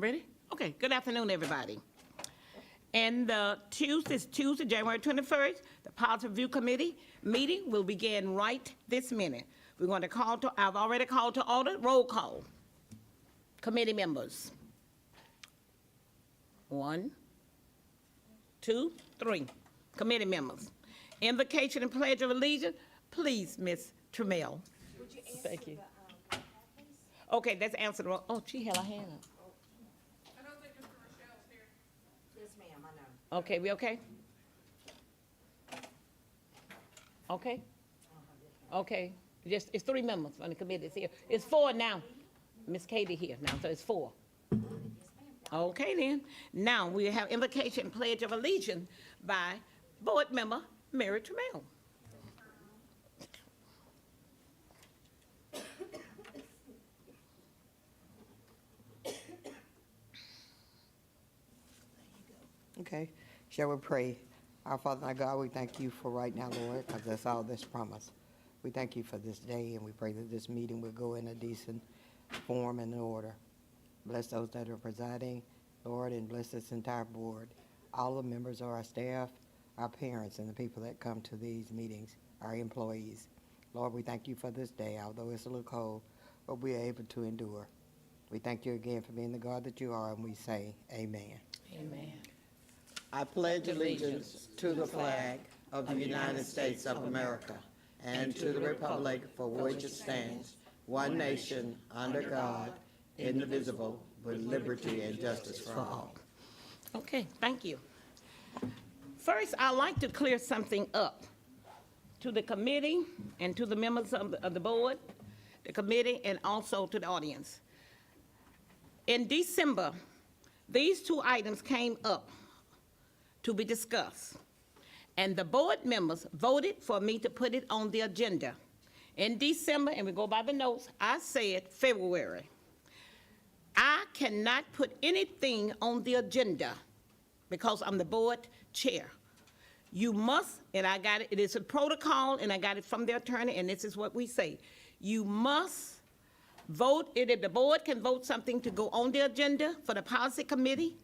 Ready? Okay, good afternoon, everybody. And Tuesday, January 21st, the Policy Review Committee meeting will begin right this minute. We're going to I've already called to order, roll call. Committee members. 1, 2, 3. Committee members. Invocation and Pledge of Allegiance, please, Ms. Trammell. Would you answer Thank you. the please? Okay, let's answer the, oh, she had her hand up. I don't think Mr. Rochelle's here. Yes, ma'am, I know. Okay, we okay? Okay? Okay, just, it's 3 members on the committee that's here. It's 4 now. Miss Katie here now, so it's 4. Okay then. Now we have invocation pledge of allegiance by board member Mary Trammell. Okay, shall we pray? Our Father, our God, we thank you for right now, Lord, because that's all this promise. We thank you for this day, and we pray that this meeting will go in a decent form and order. Bless those that are presiding, Lord, and bless this entire board, all the members of our staff, our parents, and the people that come to these meetings, our employees. Lord, we thank you for this day, although it's a little cold, but we are able to endure. We thank you again for being the God that you are, and we say amen. Amen. I pledge allegiance to the flag of the United States of America and to the republic for which it stands, one nation, under God, indivisible, with liberty and justice for all. Okay, thank you. First, I'd like to clear something up to the committee and to the members of the board, the committee, and also to the audience. In December, these 2 items came up to be discussed, and the board members voted for me to put it on the agenda. In December, and we go by the notes, I said February. I cannot put anything on the agenda because I'm the board chair. You must, and I got it, it is a protocol, and I got it from the attorney, and this is what we say. You must vote, if the board can vote something to go on the agenda for the policy committee,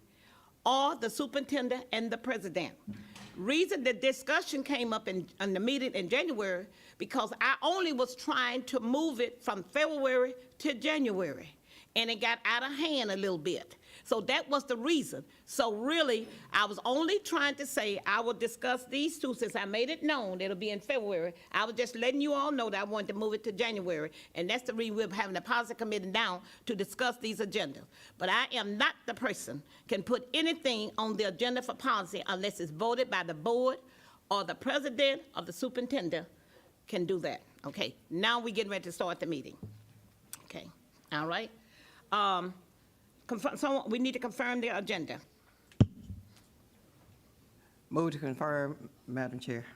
or the superintendent and the president. Reason the discussion came up in the meeting in January, because I only was trying to move it from February to January, and it got out of hand a little bit. So that was the reason. So really, I was only trying to say I will discuss these 2 since I made it known it'll be in February. I was just letting you all know that I wanted to move it to January, and that's the reason we're having the policy committee now to discuss these agendas. But I am not the person can put anything on the agenda for policy unless it's voted by the board or the president or the superintendent can do that. Okay, now we're getting ready to start the meeting. Okay, all right. So we need to confirm the agenda. Move to confirm, Madam Chair.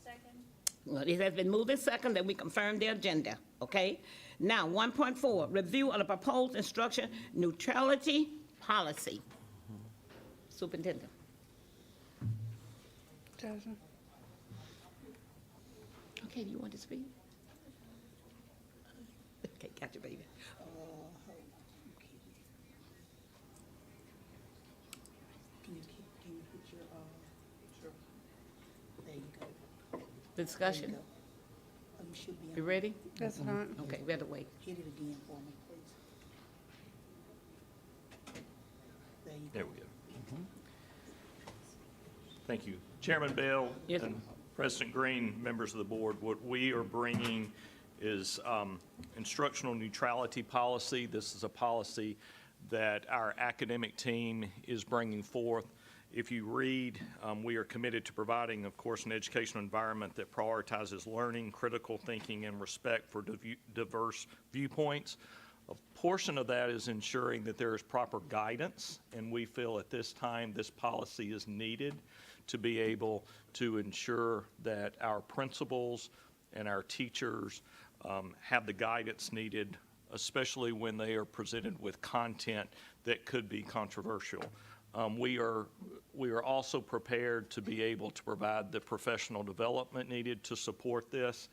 Second. Well, it has been moved and second that we confirm the agenda, okay? Now, 1.4, review of the proposed instruction neutrality policy. Superintendent. Okay, do you want to speak? Okay, got you, baby. Can you put your, there you go. Discussion, You should be you on. ready? That's fine. Okay, we have to wait. Hit it again for me, please. There you go. There we go. Thank you. Chairman Bell Yes, sir. and President Green, members of the board, what we are bringing is instructional neutrality policy. This is a policy that our academic team is bringing forth. If you read, we are committed to providing, of course, an educational environment that prioritizes learning, critical thinking, and respect for diverse viewpoints. A portion of that is ensuring that there is proper guidance, and we feel at this time this policy is needed to be able to ensure that our principals and our teachers have the guidance needed, especially when they are presented with content that could be controversial. We are also prepared to be able to provide the professional development needed to support this.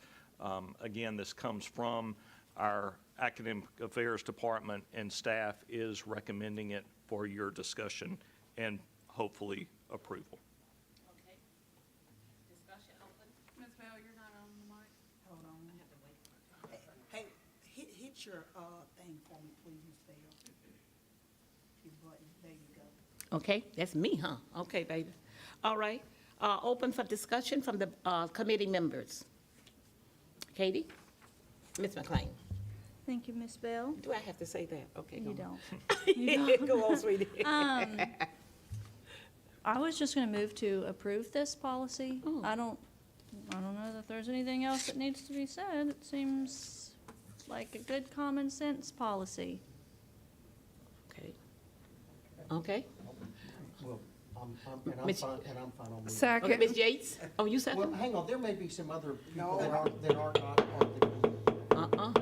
Again, this comes from our Academic Affairs Department and staff is recommending it for your discussion and hopefully approval. Okay. Discussion open. Ms. Bell, you're not on the mic. Hold on. Hey, hit your, thing for me, please, Ms. Bell. Your button, there you go. Okay, that's me, huh? Okay, baby. All right. Open for discussion from the committee members. Katie? Ms. McLean? Thank you, Ms. Bell. Do I have to say that? Okay, go You on. don't. Go on, sweetie. I was just gonna move to approve this policy. Oh. I don't know that there's anything else that needs to be said. It seems like a good common sense policy. Okay. Okay. Well, I'm Miss- fine, and I'm fine on moving. Okay, Ms. Yates? Oh, you Well, second? hang on, there may be some other people No. that are not on the, Uh-uh.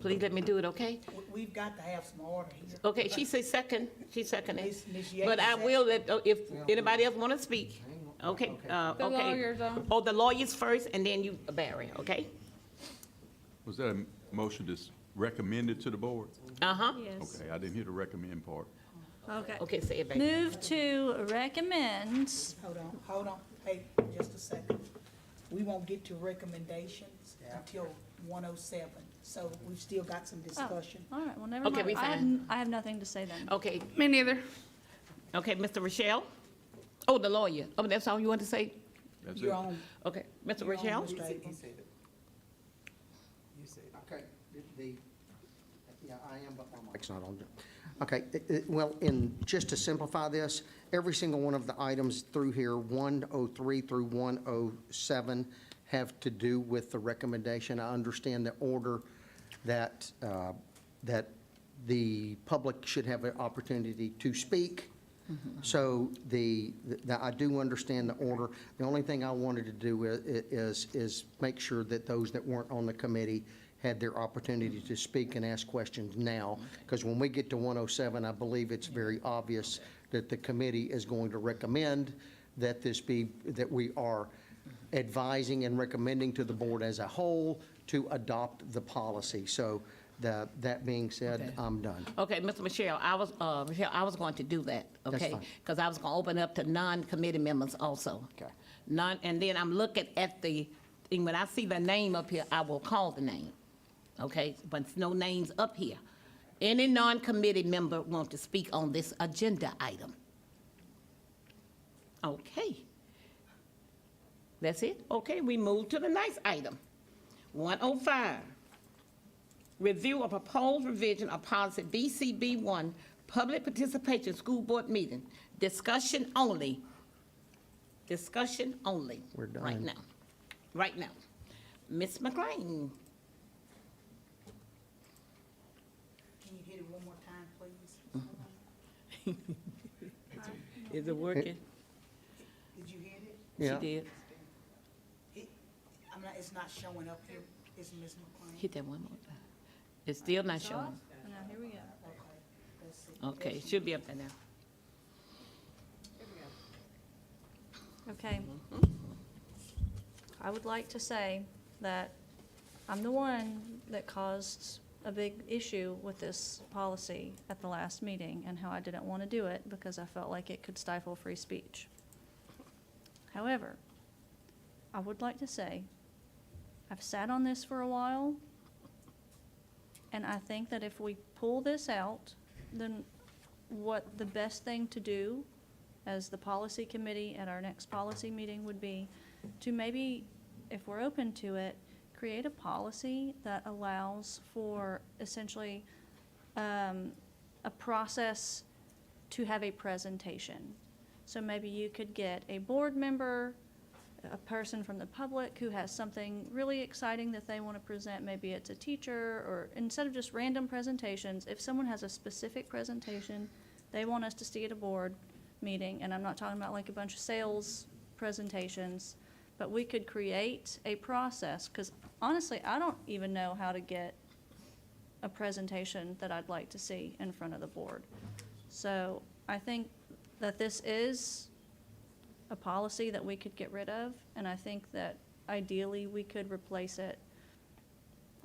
Please let me do it, okay? We've got to have some order here. Okay, she says second, she seconded. Ms. But I Yates will let, if anybody else want to speak. Okay, The okay. lawyers on. Oh, the lawyers first, and then you, Barry, okay? Was that a motion to recommend it to the board? Uh-huh. Yes. Okay, I didn't hear the recommend part. Okay. Okay, say it, baby. Move to recommend, Hold on. Hey, just a second. We won't get to recommendations until 107, so we've still got some discussion. all right, well, never Okay, mind. we fine. I have nothing to say then. Okay, Me neither. okay, Mr. Rochelle? Oh, the lawyer. Oh, that's all you want to say? That's You're it. on. Okay, Mr. you're on, Rochelle? Mr. Abel. okay, yeah, I am, but my mic's not on. Okay, well, just to simplify this, every single one of the items through here, 103 through 107, have to do with the recommendation. I understand the order that, that the public should have an opportunity to speak. So I do understand the order. The only thing I wanted to do is make sure that those that weren't on the committee had their opportunity to speak and ask questions now. Because when we get to 107, I believe it's very obvious that the committee is going to recommend that that we are advising and recommending to the board as a whole to adopt the policy. So that being said, Okay. I'm done. Okay, Mr. Michelle, I was going to do that, That's okay? fine. Because I was going to open up to non-committee members also. Okay. And then I'm looking at and when I see the name up here, I will call the name, okay? But no names up here. Any non-committee member want to speak on this agenda item? Okay. That's it? Okay, we move to the next item. 105. Review a proposed revision of policy BCB1, public participation school board meeting. Discussion only. Discussion only. We're done. Right now. Right now. Ms. McLean. Can you hit it one more time, please? Is it working? Did you hit it? She Yeah. did. It's not showing up here. It's Ms. McLean. Hit that one more time. It's still not showing. Now, here we go. Okay, let's see. Okay, it should be up there now. Okay. I would like to say that I'm the one that caused a big issue with this policy at the last meeting and how I didn't want to do it because I felt like it could stifle free speech. However, I would like to say, I've sat on this for a while, and I think that if we pull this out, then what the best thing to do as the policy committee at our next policy meeting would be to maybe, if we're open to it, create a policy that allows for essentially a process to have a presentation. So maybe you could get a board member, a person from the public who has something really exciting that they want to present. Maybe it's a teacher, or instead of just random presentations, if someone has a specific presentation they want us to see at a board meeting, and I'm not talking about like a bunch of sales presentations, but we could create a process, because honestly, I don't even know how to get a presentation that I'd like to see in front of the board. So I think that this is a policy that we could get rid of, and I think that ideally we could replace it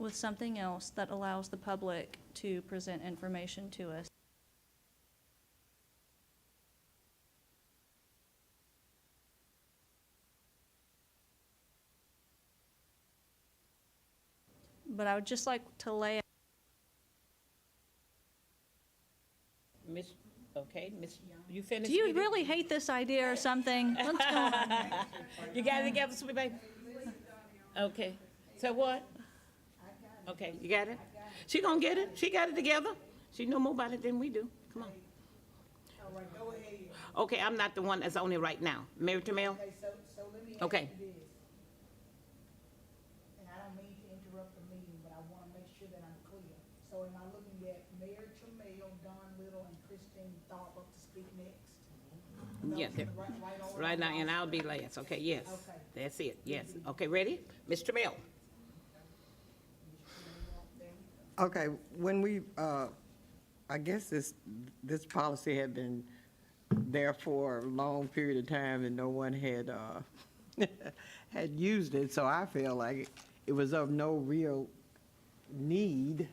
with something else that allows the public to present information to us. But I would just like to lay out. Miss, okay, Miss, you finished? Do you with it? really hate this idea or something? What's going on? You got it together, sweet baby? Okay, so what? Okay, you got it? She gonna get it, she got it together. She know more about it than we do, come on. All right, go ahead. Okay, I'm not the one that's on it right now. Mary Tamel? Okay, so let me ask Okay. you this. And I don't mean to interrupt the meeting, but I want to make sure that I'm clear. So am I looking at Mayor Trammell, Don Little, and Christine Tharp up to speak next? Yes, Those in the right order? right now, and I'll be last, okay, yes. Okay. That's it, yes. Okay, ready? Ms. Tamel? Okay, when we, I guess this policy had been there for a long period of time and no one had, had used it, so I feel like it was of no real need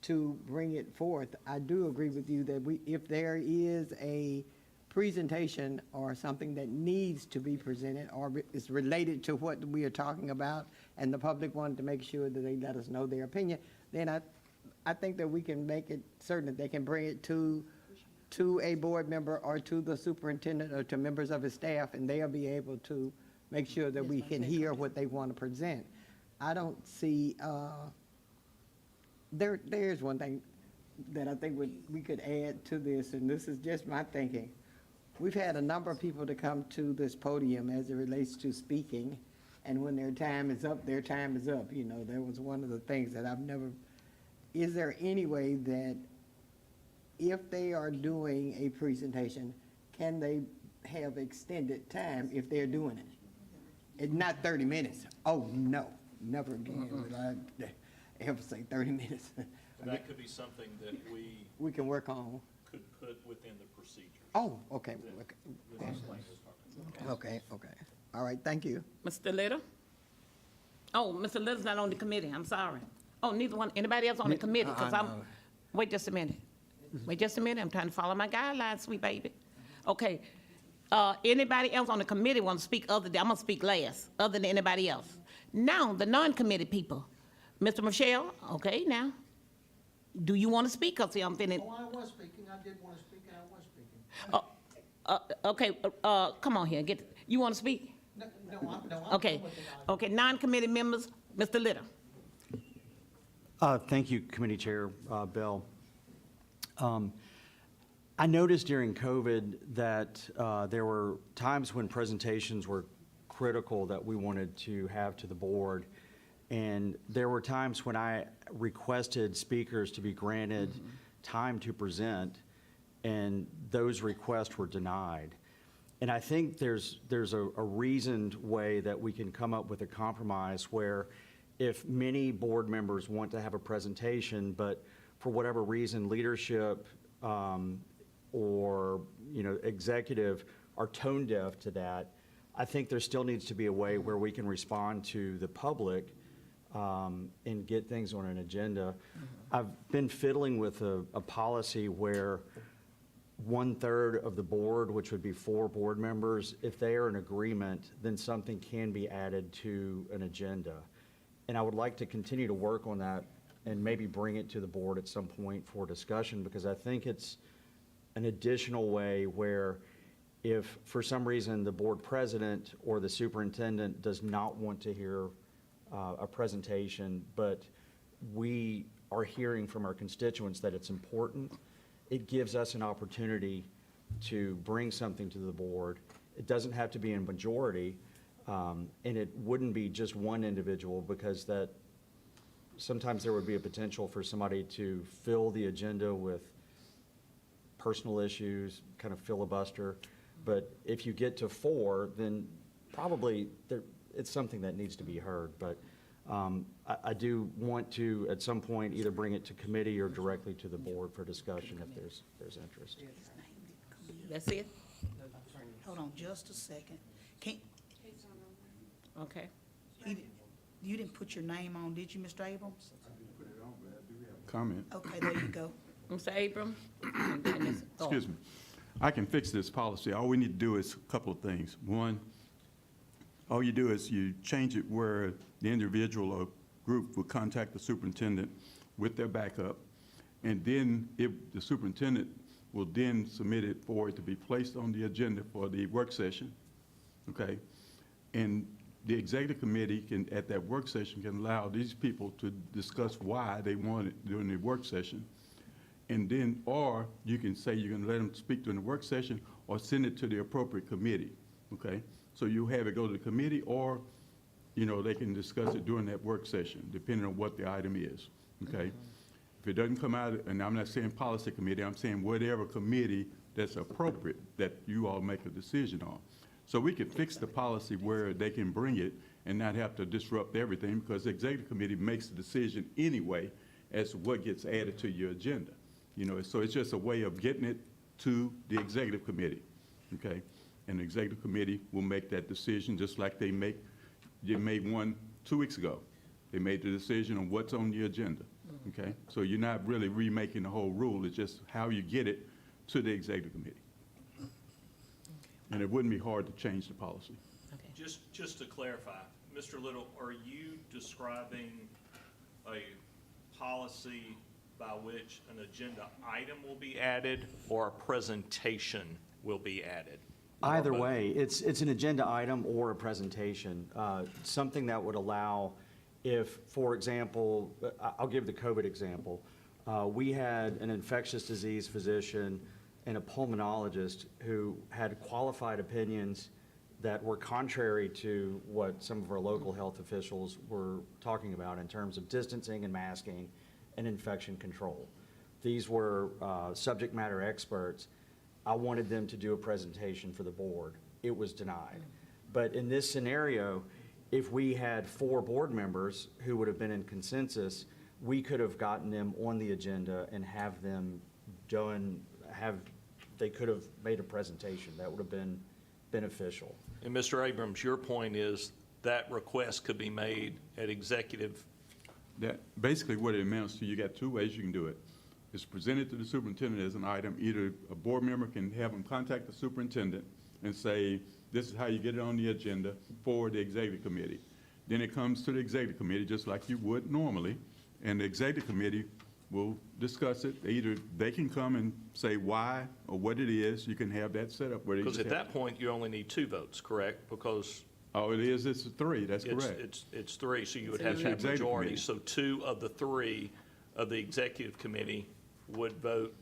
to bring it forth. I do agree with you that if there is a presentation or something that needs to be presented or is related to what we are talking about and the public wanted to make sure that they let us know their opinion, then I think that we can make it certain that they can bring it to a board member or to the superintendent or to members of his staff, and they'll be able to make sure that we can hear what they want to present. I don't see, there's one thing that I think we could add to this, and this is just my thinking. We've had a number of people to come to this podium as it relates to speaking, and when their time is up, their time is up. You know, that was one of the things that I've never, is there any way that if they are doing a presentation, can they have extended time if they're doing it? It's not 30 minutes. Oh, no, never again would I ever say 30 minutes. That could be something that We can work on. could put within the procedures. Oh, okay, okay. All right, thank you. Mr. Little? Oh, Mr. Little's not on the committee, I'm sorry. Oh, neither one, anybody else on the committee? Because wait just a minute. Wait just a minute, I'm trying to follow my guidelines, sweet baby. Okay, anybody else on the committee want to speak other than, I'm gonna speak last, other than anybody else. Now, the non-committee people. Mr. Michelle, okay, now. Do you want to speak? Because I'm feeling, Oh, I was speaking, I did want to speak, and I was speaking. okay, come on here, you want to speak? No, I'm. Okay, okay, non-committee members, Mr. Little. Thank you, Committee Chair Bell. I noticed during COVID that there were times when presentations were critical that we wanted to have to the board. And there were times when I requested speakers to be granted time to present, and those requests were denied. And I think there's a reasoned way that we can come up with a compromise where if many board members want to have a presentation, but for whatever reason, leadership or executive are tone deaf to that, I think there still needs to be a way where we can respond to the public and get things on an agenda. I've been fiddling with a policy where 1/3 of the board, which would be 4 board members, if they are in agreement, then something can be added to an agenda. And I would like to continue to work on that and maybe bring it to the board at some point for discussion, because I think it's an additional way where if for some reason the board president or the superintendent does not want to hear a presentation, but we are hearing from our constituents that it's important, it gives us an opportunity to bring something to the board. It doesn't have to be in majority, and it wouldn't be just one individual, because that sometimes there would be a potential for somebody to fill the agenda with personal issues, kind of filibuster. But if you get to 4, then probably it's something that needs to be heard. But I do want to, at some point, either bring it to committee or directly to the board for discussion if there's interest. That's it? Hold on just a second. Can't, Okay. You didn't put your name on, did you, Mr. Abrams? Comment. Okay, there you go. Mr. Abram? and then Ms. Thorpe. Excuse me. I can fix this policy. All we need to do is a couple of things. One, all you do is you change it where the individual or group will contact the superintendent with their backup, and then the superintendent will then submit it for it to be placed on the agenda for the work session, okay? And the executive committee can, at that work session, can allow these people to discuss why they want it during the work session. And then, or you can say you're gonna let them speak during the work session or send it to the appropriate committee, okay? So you have it go to the committee, or, you know, they can discuss it during that work session, depending on what the item is, okay? If it doesn't come out, and I'm not saying policy committee, I'm saying whatever committee that's appropriate that you all make a decision on. So we could fix the policy where they can bring it and not have to disrupt everything, because the executive committee makes the decision anyway as to what gets added to your agenda. You know, so it's just a way of getting it to the executive committee, okay? And the executive committee will make that decision just like they made one 2 weeks ago. They made the decision on what's on the agenda, okay? So you're not really remaking the whole rule, it's just how you get it to the executive committee. And it wouldn't be hard to change the policy. Just to clarify, Mr. Little, are you describing a policy by which an agenda item will be added or a presentation will be added? Either way, it's an agenda item or a presentation, something that would allow, if, for example, I'll give the COVID example. We had an infectious disease physician and a pulmonologist who had qualified opinions that were contrary to what some of our local health officials were talking about in terms of distancing and masking and infection control. These were subject matter experts. I wanted them to do a presentation for the board. It was denied. But in this scenario, if we had 4 board members who would have been in consensus, we could have gotten them on the agenda and have them they could have made a presentation. That would have been beneficial. And Mr. Abrams, your point is that request could be made at executive. That, basically what it amounts to, you got 2 ways you can do it. It's presented to the superintendent as an item. Either a board member can have them contact the superintendent and say, this is how you get it on the agenda for the executive committee. Then it comes to the executive committee just like you would normally, and the executive committee will discuss it. Either they can come and say why or what it is. You can have that set up where they Because just at have- that point, you only need 2 votes, correct? Because Oh, it's 3, that's correct. it's 3, so you would So have you to need have executive majority. committee. So 2 of the 3 of the executive committee would vote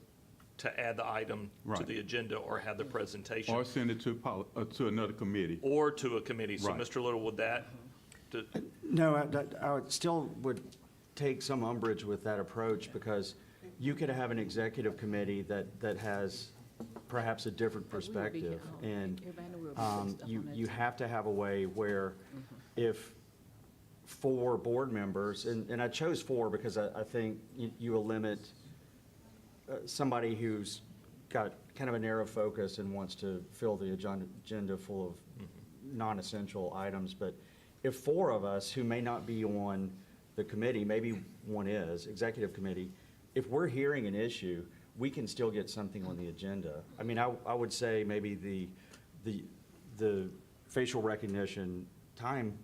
to add the item to Right. the agenda or have the presentation. Or send it to another committee. Or to a committee. So Right. Mr. Little, would that, No, I would still would take some umbrage with that approach, because you could have an executive committee that has perhaps a different perspective. And you have to have a way where if 4 board members, and I chose 4 because I think you will limit somebody who's got kind of a narrow focus and wants to fill the agenda full of non-essential items. But if 4 of us who may not be on the committee, maybe one is, executive committee, if we're hearing an issue, we can still get something on the agenda. I mean, I would say maybe the facial recognition time,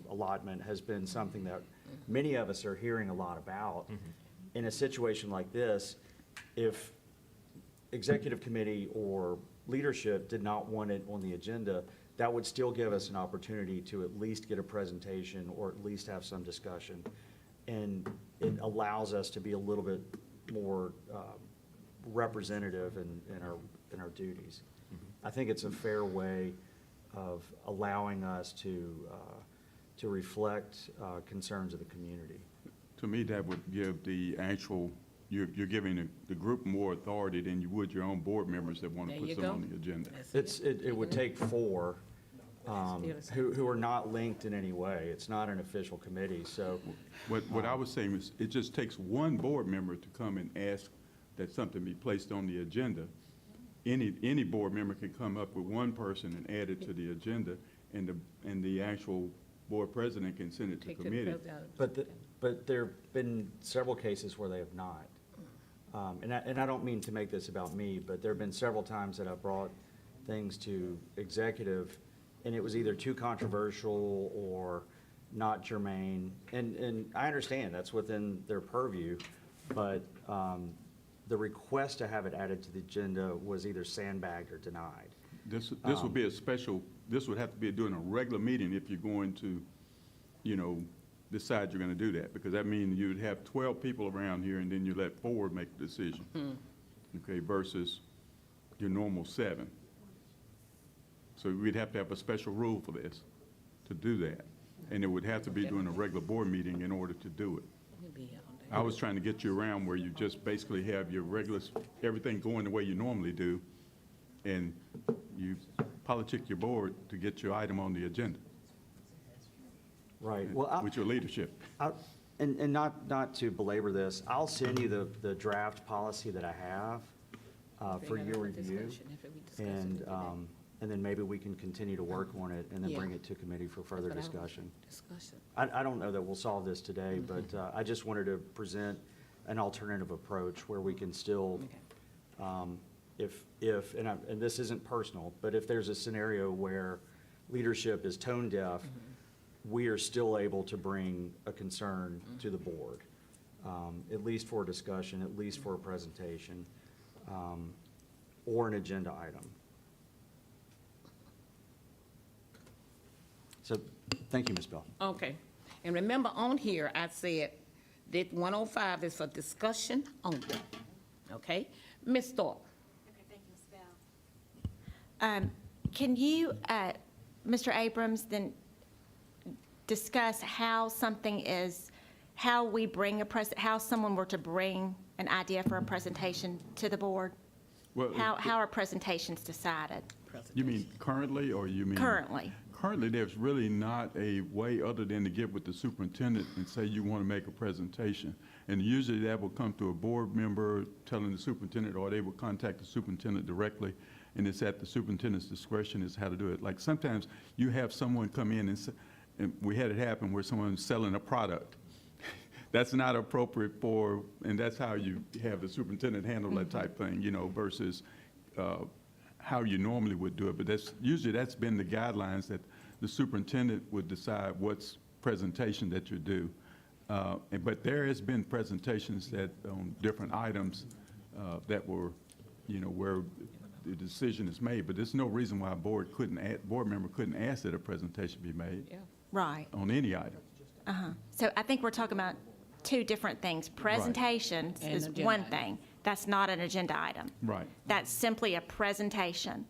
allotment has been something that many of us are hearing a lot about. In a situation like this, if executive committee or leadership did not want it on the agenda, that would still give us an opportunity to at least get a presentation or at least have some discussion. And it allows us to be a little bit more representative in our duties. I think it's a fair way of allowing us to reflect concerns of the community. To me, that would give the actual, you're giving the group more authority than you would your own board members that want to There put you something go. on the agenda. It would take 4 who are not linked in any way. It's not an official committee, so. What I was saying is, it just takes one board member to come and ask that something be placed on the agenda. Any board member can come up with one person and add it to the agenda, and the actual board president can send it to Take the committee. president. But there've been several cases where they have not. And I don't mean to make this about me, but there have been several times that I've brought things to executive, and it was either too controversial or not germane. And I understand that's within their purview, but the request to have it added to the agenda was either sandbagged or denied. This would be a special, this would have to be during a regular meeting if you're going to, decide you're gonna do that, because that means you'd have 12 people around here, and then you let 4 make the decision. Okay, versus your normal 7. So we'd have to have a special rule for this, to do that. And it would have to be during a regular board meeting in order to do it. We'll be here all day. I was trying to get you around where you just basically have your regular, everything going the way you normally do, and you politic your board to get your item on the agenda Right. Well, with your leadership. And not to belabor this, I'll send you the draft policy that I have for your review. And then maybe we can continue to work on it and then bring it to committee for further discussion. I don't know that we'll solve this today, but I just wanted to present an alternative approach where we can still, and this isn't personal, but if there's a scenario where leadership is tone deaf, we are still able to bring a concern to the board, at least for a discussion, at least for a presentation, or an agenda item. So, thank you, Ms. Bell. Okay. And remember, on here, I said that 105 is for discussion only. Okay? Ms. Thorpe? Okay, thank you, Ms. Bell. Can you, Mr. Abrams, then discuss how something is, how we bring how someone were to bring an idea for a presentation to the board? Well, How are presentations decided you mean currently, or you mean? currently? Currently, there's really not a way other than to get with the superintendent and say you want to make a presentation. And usually that will come to a board member telling the superintendent, or they will contact the superintendent directly, and it's at the superintendent's discretion is how to do it. Like sometimes you have someone come in and we had it happen where someone's selling a product. That's not appropriate for, and that's how you have the superintendent handle that type thing, versus how you normally would do it. But that's been the guidelines that the superintendent would decide what's presentation that you do. But there has been presentations that on different items that were, where the decision is made. But there's no reason why a board member couldn't ask that a presentation be made Right. on any item. So I think we're talking about two different things. Presentations And is agenda one item. thing. That's not an agenda item. Right. That's simply a presentation.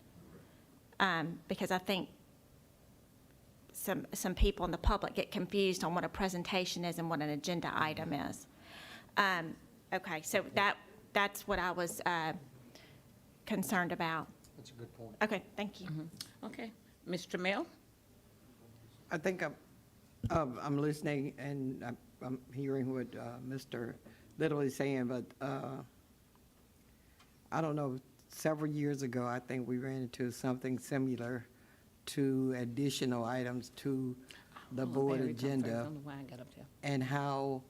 Because I think some people in the public get confused on what a presentation is and what an agenda item is. Okay, so that's what I was concerned about. That's a good point. Okay, thank you. Okay. Ms. Jamel? I think I'm listening and I'm hearing what Mr. Little is saying, but I don't know, several years ago, I think we ran into something similar to additional items to the board Barry, come first. I agenda, don't know why I got up there. and how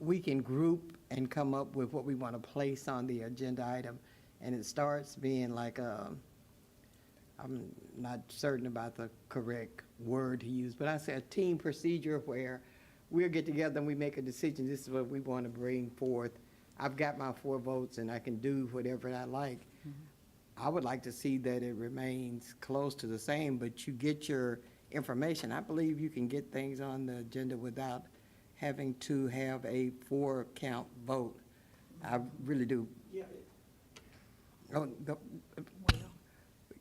we can group and come up with what we want to place on the agenda item. And it starts being like I'm not certain about the correct word to use, but I say a team procedure where we'll get together and we make a decision, this is what we want to bring forth. I've got my 4 votes and I can do whatever I like. I would like to see that it remains close to the same, but you get your information. I believe you can get things on the agenda without having to have a 4-count vote. I really do. Oh,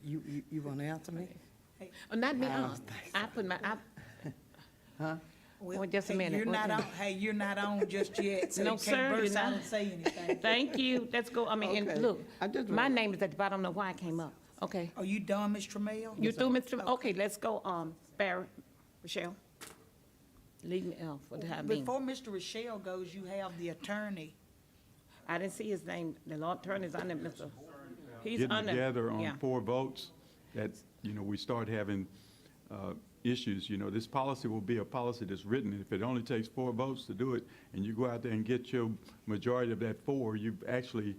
you want to answer me? Oh, not me. Oh, I put my, Huh? Well, just a Hey, minute. You're not on, you're not on just yet, so No, you sir, can't you're burst out not. and say anything. thank you. Let's go. I mean, Okay. and look, I just my wanna- name is at the bottom. I don't know why I came up. Okay. Are you done, Ms. Trammell? You through, Mr.? Okay, let's go, Barry, Rochelle. Leave me out for the time being. Before Mr. Rochelle goes, you have the attorney. I didn't see his name. The law attorney's under Mr. He's Getting under. together yeah. on 4 votes, that, we start having issues. You know, this policy will be a policy that's written. If it only takes 4 votes to do it, and you go out there and get your majority of that 4, you've actually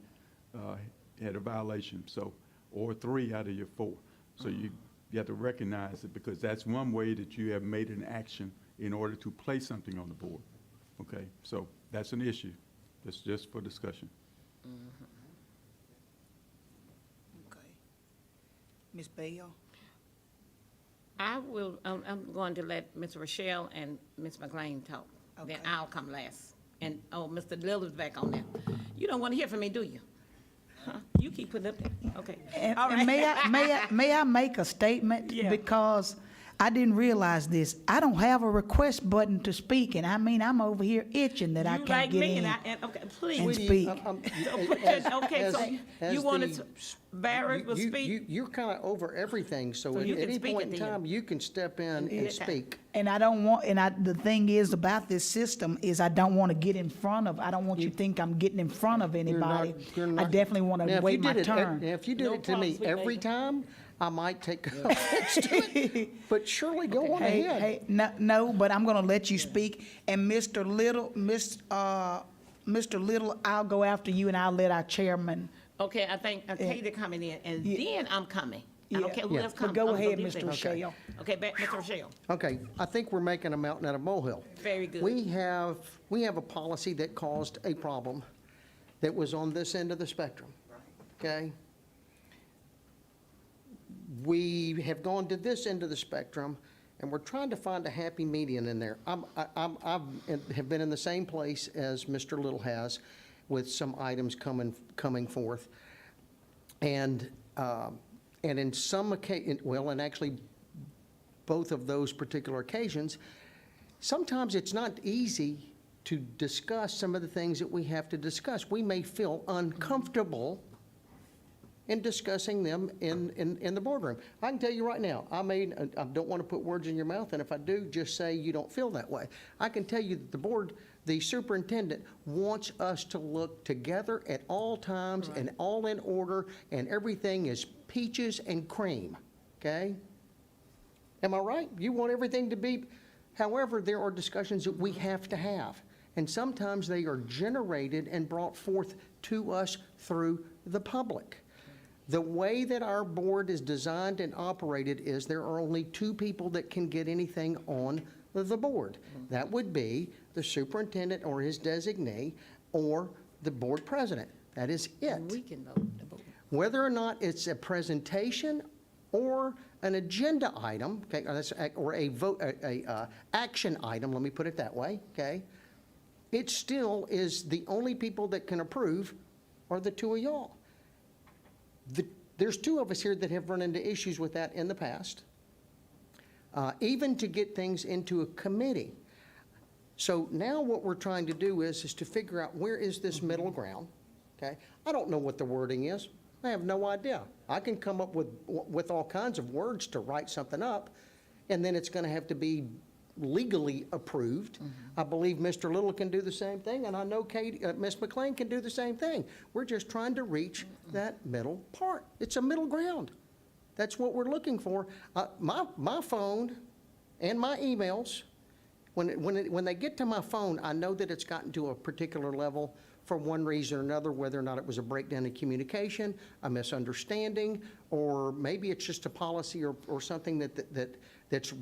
had a violation, so, or 3 out of your 4. So you have to recognize it, because that's one way that you have made an action in order to place something on the board. Okay, so that's an issue. That's just for discussion. Okay. Ms. Bell? I will, I'm going to let Ms. Rochelle and Ms. McLean talk. Then Okay. I'll come last. And, oh, Mr. Lillard's back on there. You don't want to hear from me, do you? Huh? You keep putting up there. Okay. And, All and right. may I make a statement? Yeah. Because I didn't realize this. I don't have a request button to speak, and I mean, I'm over here itching that I You can't like get me, in. okay, please. And speak. Okay, so you wanted to, Barrett will speak? You're kind of over everything, so So at you can any speak point in at the end. time, you can step in and Yeah. speak. And I don't want, the thing is about this system is I don't want to get in front of, I don't want you to think I'm getting in front of anybody. You're I not- definitely want Now, to if you wait my did it- turn. Now, if you did No it to me problems with every that. time, I might take offense to it. But surely go on Hey, ahead. hey, no, but I'm gonna let you speak, and Mr. Little, I'll go after you and I'll let our chairman. Okay, I think Katie coming in, and then I'm coming. I don't Yeah. care who Yeah. else But comes. go I'm gonna ahead, do Mr. this. Rochelle. Okay, Mr. Rochelle. Okay, I think we're making a mountain out of molehill. Very good. We have a policy that caused a problem that was on this end of the spectrum, okay? We have gone to this end of the spectrum, and we're trying to find a happy median in there. I've been in the same place as Mr. Little has, with some items coming forth. And in some occasion, well, and actually both of those particular occasions, sometimes it's not easy to discuss some of the things that we have to discuss. We may feel uncomfortable in discussing them in the boardroom. I can tell you right now, I don't want to put words in your mouth, and if I do, just say you don't feel that way. I can tell you that the superintendent wants us to look together at all times and all in order, and everything is peaches and cream, okay? Am I right? You want everything to be, however, there are discussions that we have to have, and sometimes they are generated and brought forth to us through the public. The way that our board is designed and operated is there are only 2 people that can get anything on the board. That would be the superintendent or his designee, or the board president. That is it. We can vote. The vote. Whether or not it's a presentation or an agenda item, okay, or a vote, action item, let me put it that way, okay? It still is the only people that can approve are the 2 of y'all. There's 2 of us here that have run into issues with that in the past, even to get things into a committee. So now what we're trying to do is to figure out where is this middle ground, okay? I don't know what the wording is. I have no idea. I can come up with all kinds of words to write something up, and then it's going to have to be legally approved. I believe Mr. Little can do the same thing, and I know Ms. McLean can do the same thing. We're just trying to reach that middle part. It's a middle ground. That's what we're looking for. My phone and my emails, when they get to my phone, I know that it's gotten to a particular level for one reason or another, whether or not it was a breakdown in communication, a misunderstanding, or maybe it's just a policy or something that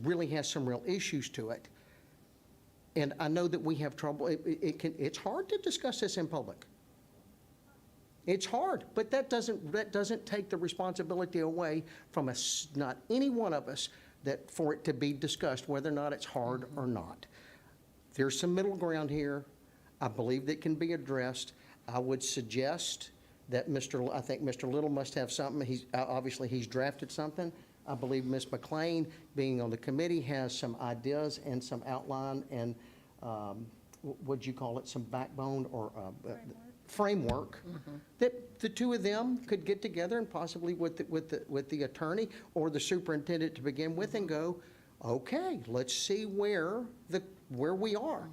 really has some real issues to it. And I know that we have trouble. It's hard to discuss this in public. It's hard, but that doesn't take the responsibility away from us, not any one of us, that for it to be discussed, whether or not it's hard or not. There's some middle ground here. I believe that can be addressed. I would suggest that I think Mr. Little must have something. Obviously he's drafted something. I believe Ms. McLean, being on the committee, has some ideas and some outline and, what'd you call it, some backbone or framework that the 2 of them could get together and possibly with the attorney or the superintendent to begin with and go, okay, let's see where we are.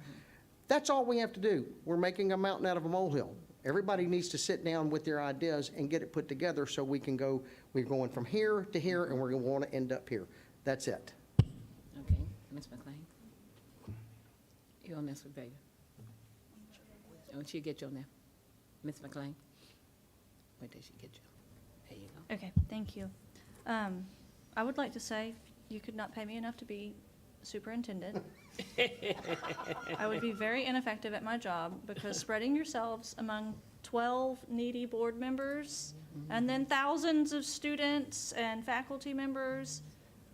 That's all we have to do. We're making a mountain out of a molehill. Everybody needs to sit down with their ideas and get it put together so we can go, we're going from here to here and we're going to want to end up here. That's it. Ms. McLean? You on this with baby? Don't she get you on there? Ms. McLean? Wait till she get you. There you go. Okay, thank you. I would like to say you could not pay me enough to be superintendent. I would be very ineffective at my job because spreading yourselves among 12 needy board members and then thousands of students and faculty members,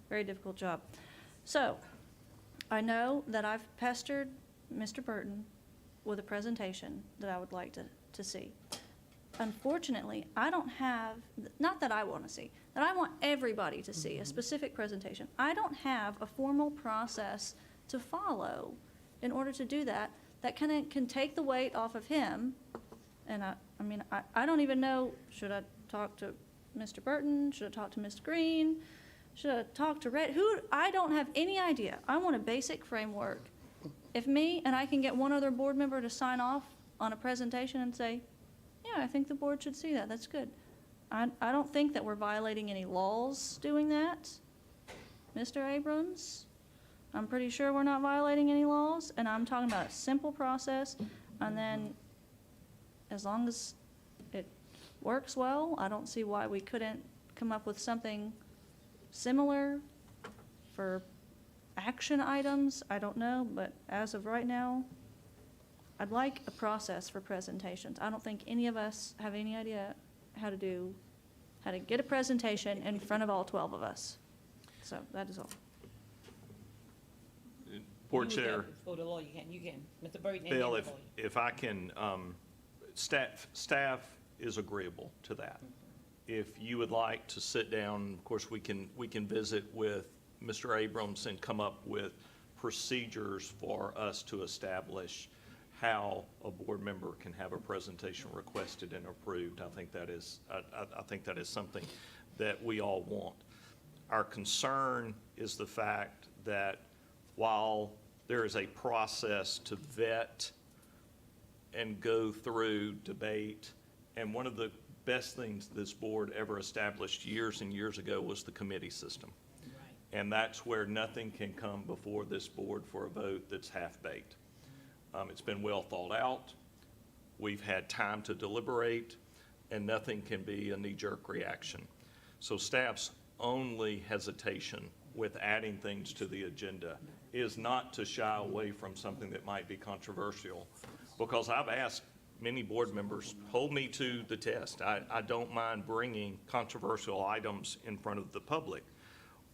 very difficult job. So I know that I've pestered Mr. Burton with a presentation that I would like to see. Unfortunately, I don't have, not that I want to see, that I want everybody to see a specific presentation. I don't have a formal process to follow in order to do that, that can take the weight off of him. And I don't even know, should I talk to Mr. Burton? Should I talk to Ms. Green? Should I talk to Red? I don't have any idea. I want a basic framework. If me and I can get one other board member to sign off on a presentation and say, yeah, I think the board should see that, that's good. I don't think that we're violating any laws doing that. Mr. Abrams, I'm pretty sure we're not violating any laws, and I'm talking about a simple process, and then as long as it works well, I don't see why we couldn't come up with something similar for action items. I don't know, but as of right now, I'd like a process for presentations. I don't think any of us have any idea how to get a presentation in front of all 12 of us. So that is all. Board Chair, For the lawyer, you can, Mr. Burton. and Bill, then the lawyer. if I can, staff is agreeable to that. If you would like to sit down, of course, we can visit with Mr. Abrams and come up with procedures for us to establish how a board member can have a presentation requested and approved. I think that is something that we all want. Our concern is the fact that while there is a process to vet and go through debate, and one of the best things this board ever established years and years ago was the committee system. Right. And that's where nothing can come before this board for a vote that's half-baked. It's been well thought out. We've had time to deliberate, and nothing can be a knee-jerk reaction. So staff's only hesitation with adding things to the agenda is not to shy away from something that might be controversial, because I've asked many board members, hold me to the test. I don't mind bringing controversial items in front of the public.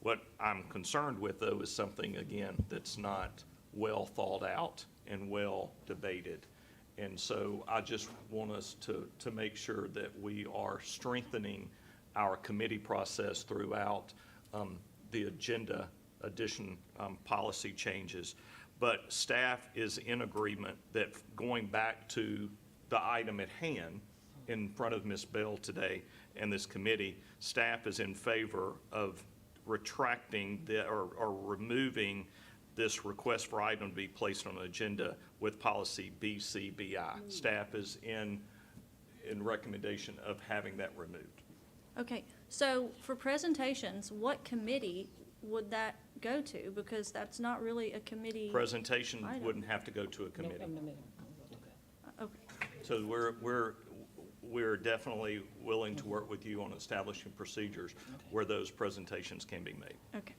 What I'm concerned with, though, is something, again, that's not well thought out and well debated. And so I just want us to make sure that we are strengthening our committee process throughout the agenda addition policy changes. But staff is in agreement that going back to the item at hand in front of Ms. Bell today and this committee, staff is in favor of retracting or removing this request for item to be placed on an agenda with policy BCBI. Staff is in recommendation of having that removed. Okay, so for presentations, what committee would that go to? Because that's not really a committee. Presentation item. wouldn't have to go to a committee. Okay. So we're definitely willing to work with you on establishing procedures where those presentations can be made. Okay.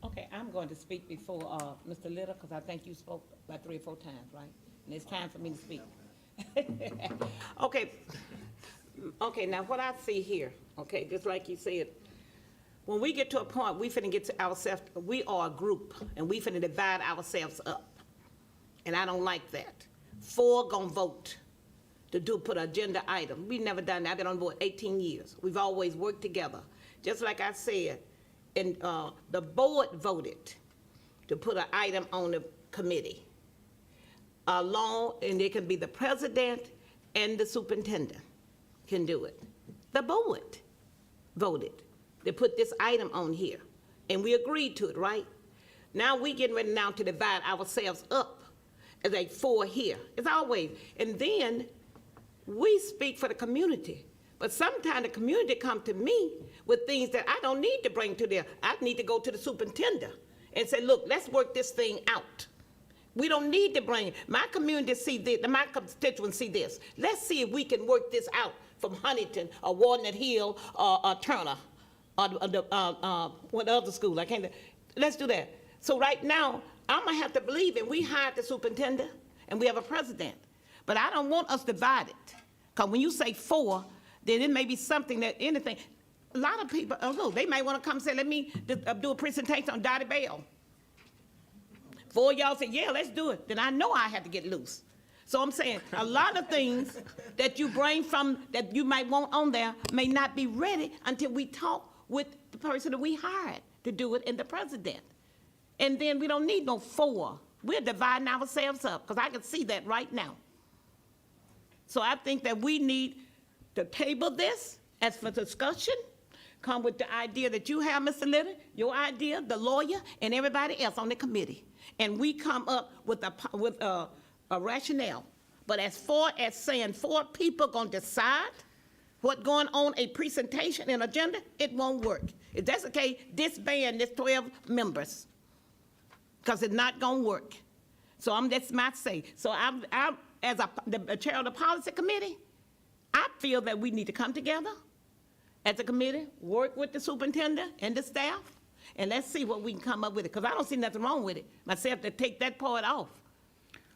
Okay, I'm going to speak before Mr. Litter, because I think you spoke about 3 or 4 times, right? And it's time for me to speak. Okay, now what I see here, okay, just like you said, when we get to a point, we finna get to ourselves, we are a group, and we finna divide ourselves up. And I don't like that. 4 gonna vote to put an agenda item. We never done that. I've been on board 18 years. We've always worked together. Just like I said, and the board voted to put an item on the committee. And it can be the president and the superintendent can do it. The board voted to put this item on here, and we agreed to it, right? Now we getting ready now to divide ourselves up as like 4 here. It's always, and then we speak for the community. But sometimes the community come to me with things that I don't need to bring to them. I need to go to the superintendent. and say, look, let's work this thing out. We don't need to bring, my community see this, my constituents see this. Let's see if we can work this out from Huntington or Walnut Hill or Turner or what other school, I can't, let's do that. So right now, I'm gonna have to believe it. We hired the superintendent and we have a president, but I don't want us divided. Because when you say 4, then it may be something that anything, a lot of people, oh no, they may wanna come say, let me do a presentation on Dottie Bell. 4 y'all say, yeah, let's do it. Then I know I have to get loose. So I'm saying a lot of things that you bring from, that you might want on there may not be ready until we talk with the person that we hired to do it and the president. And then we don't need no 4. We're dividing ourselves up because I can see that right now. So I think that we need to table this as for discussion, come with the idea that you have, Mr. Little, your idea, the lawyer, and everybody else on the committee. And we come up with a rationale. But as far as saying 4 people gonna decide what's going on a presentation and agenda, it won't work. If that's the case, disband this 12 members, because it's not gonna work. So that's my say. So I'm as the chair of the policy committee, I feel that we need to come together as a committee, work with the superintendent and the staff, and let's see what we can come up with it, because I don't see nothing wrong with it myself to take that part off.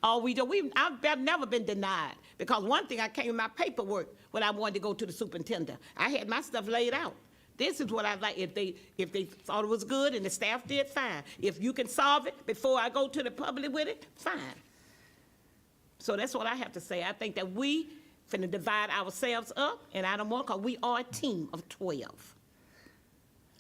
I've never been denied, because one thing I came in my paperwork when I wanted to go to the superintendent. I had my stuff laid out. This is what I like. If they thought it was good and the staff did, fine. If you can solve it before I go to the public with it, fine. So that's what I have to say. I think that we finna divide ourselves up, and I don't want, because we are a team of 12.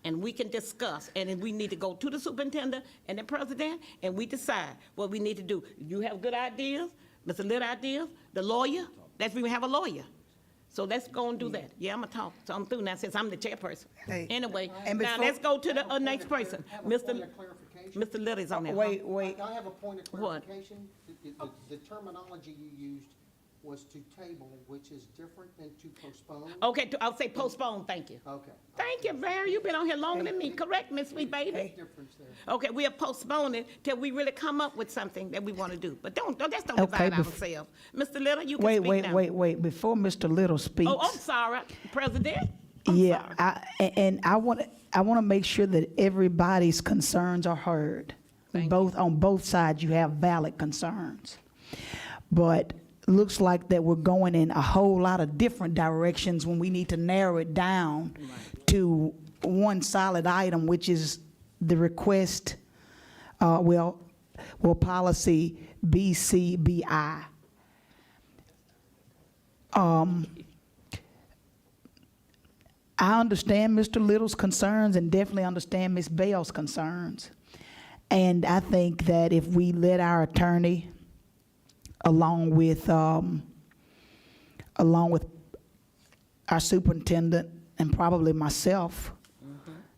And we can discuss, and then we need to go to the superintendent and the president, and we decide what we need to do. You have good ideas, Mr. Little ideas, the lawyer, let's even have a lawyer. So let's go and do that. Yeah, I'm gonna talk, so I'm through now since I'm the chairperson. Hey, Anyway, and now before- let's go to the next person. Have a point of clarification. Mr. Little's on there. Wait, I have a point of What? clarification. The terminology you used was to table, which is different than to postpone. Okay, I'll say postpone, thank you. Okay. Thank you, Barry, you've been on here longer than me. Correct, Miss Sweet Baby? Difference there. Okay, we'll postpone it till we really come up with something that we want to do. But don't Okay, divide ourselves. Mr. Little, you can speak now. Wait, before Mr. Little speaks. Oh, I'm sorry, President. I'm Yeah, sorry. I want to make sure that everybody's concerns are heard. On both sides, you have valid concerns. But looks like that we're going in a whole lot of different directions when we need to narrow it down to one solid item, which is the request, policy BCBI. I understand Mr. Little's concerns and definitely understand Ms. Bell's concerns. And I think that if we let our attorney, along with our superintendent and probably myself,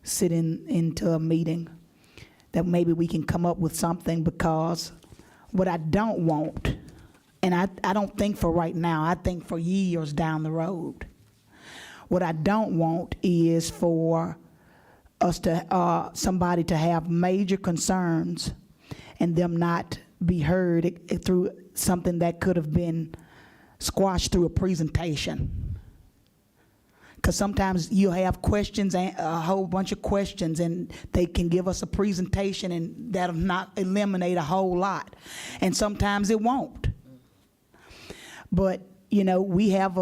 sit into a meeting, that maybe we can come up with something, because what I don't want, and I don't think for right now, I think for years down the road, what I don't want is for us to, somebody to have major concerns and them not be heard through something that could have been squashed through a presentation. Because sometimes you'll have questions, a whole bunch of questions, and they can give us a presentation, and that'll not eliminate a whole lot. And sometimes it won't. But, you know, we have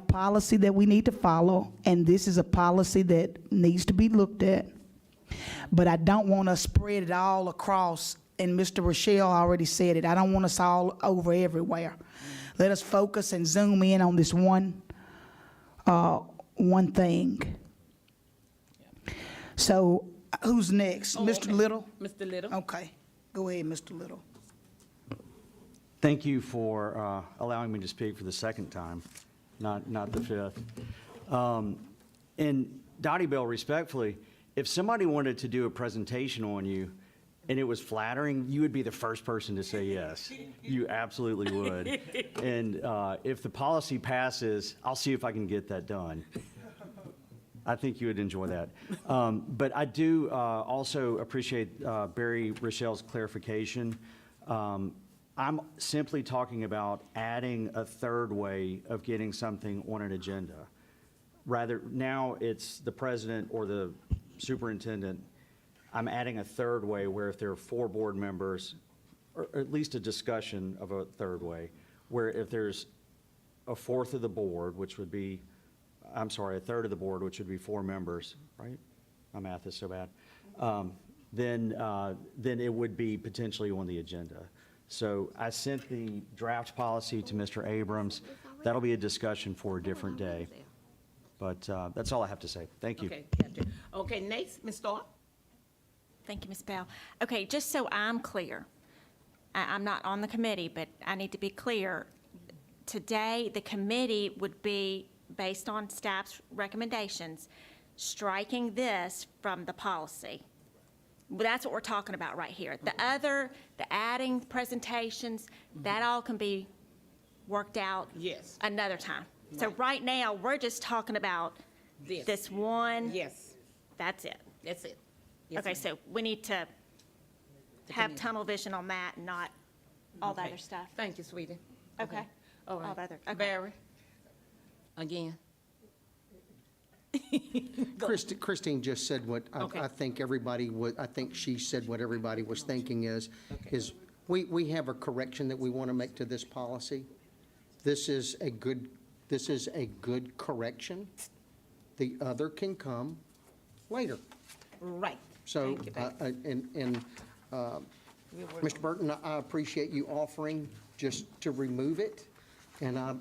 policy that we need to follow, and this is a policy that needs to be looked at. But I don't want to spread it all across, and Mr. Rochelle already said it, I don't want us all over everywhere. Let us focus and zoom in on this one thing. So who's next? Mr. Okay. Little? Mr. Little. Okay, go ahead, Mr. Little. Thank you for allowing me to speak for the second time, not the fifth. And Dottie Bell, respectfully, if somebody wanted to do a presentation on you and it was flattering, you would be the first person to say yes. You absolutely would. And if the policy passes, I'll see if I can get that done. I think you would enjoy that. But I do also appreciate Barry Rochelle's clarification. I'm simply talking about adding a third way of getting something on an agenda. Rather, now it's the president or the superintendent. I'm adding a third way where if there are 4 board members, or at least a discussion of a third way, where if there's a fourth of the board, which would be, I'm sorry, a third of the board, which would be 4 members, right? My math is so bad. Then it would be potentially on the agenda. So I sent the draft policy to Mr. Abrams. That'll be a discussion for a different day. But that's all I have to say. Thank you. Okay, gotcha. Okay, next, Ms. Starr. Thank you, Ms. Bell. Okay, just so I'm clear, I'm not on the committee, but I need to be clear. Today, the committee would be, based on staff's recommendations, striking this from the policy. Well, that's what we're talking about right here. The other, the adding presentations, that all can be worked out Yes. another time. So Right. right now, we're just talking about this one. Yes, That's it. that's it. Yes, Okay, ma'am. so we need to The have committee. tunnel vision on that and not all the Okay. other stuff. Thank you, sweetie. Okay. All right. All the other, okay. Barry? Again? Christine just said what Okay. I think everybody would, I think she said what everybody was thinking is Okay. we have a correction that we want to make to this policy. This is a good correction. The other can come later. Right. So, Thank you, baby. We'll work Mr. Burton, I appreciate you offering just to remove it, and I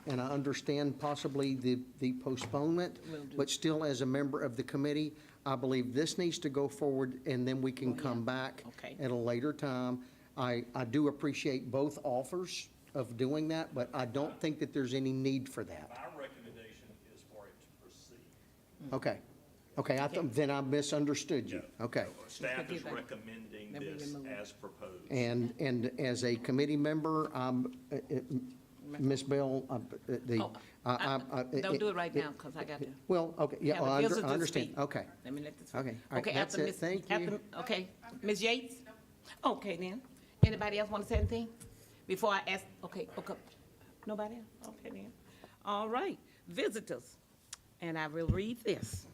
understand possibly the postponement, Will do. but still, as a member of the committee, I believe this needs to go forward, and then we can come back Okay. at a later time. I do appreciate both offers of doing that, but I don't think that there's any need for that. My recommendation is for it to proceed. Okay. Okay, then I misunderstood you. Okay. Staff is Then recommending we this remove it. as proposed. And as a committee member, Ms. Bell, Don't do it right now, because I got to. Well, okay, yeah, Have a I visitor understand, speak. okay. Let me let this. Okay, all right, Okay, that's after it. Ms. Thank after- you. Okay, Ms. Yates? Okay, then. Anybody else want to say anything? Before I ask, okay. Nobody else? Okay, then. All right, visitors. And I will read this.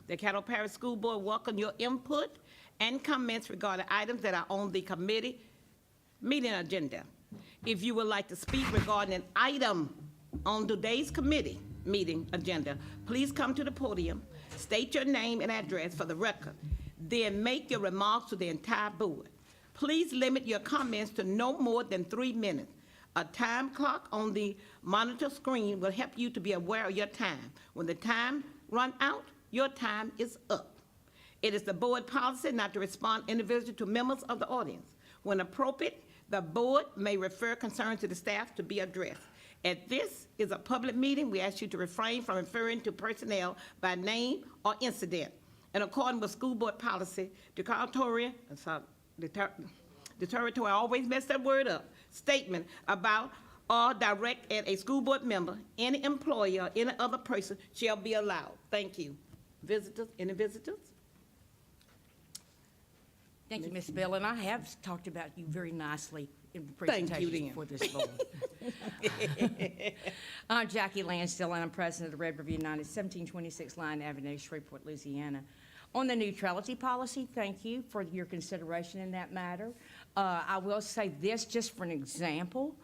The Caddo Parish School Board welcome your input and comments regarding items that are on the committee meeting agenda. If you would like to speak regarding an item on today's committee meeting agenda, please come to the podium, state your name and address for the record, then make your remarks to the entire board. Please limit your comments to no more than 3 minutes. A time clock on the monitor screen will help you to be aware of your time. When the time runs out, your time is up. It is the board policy not to respond individually to members of the audience. When appropriate, the board may refer concerns to the staff to be addressed. As this is a public meeting, we ask you to refrain from referring to personnel by name or incident. In accordance with school board policy, the territorial, I always mess that word up, statement about or direct at a school board member, any employee, or any other person shall be allowed. Thank you. Visitors, any visitors? Thank you, Ms. Bell, and I have talked about you very nicely in the Thank you, presentation then. for this board. I'm Jackie Lansdale, and I'm president of the Red River United, 1726 Line Avenue, Shreveport, Louisiana. On the neutrality policy, thank you for your consideration in that matter. I will say this, just for an example,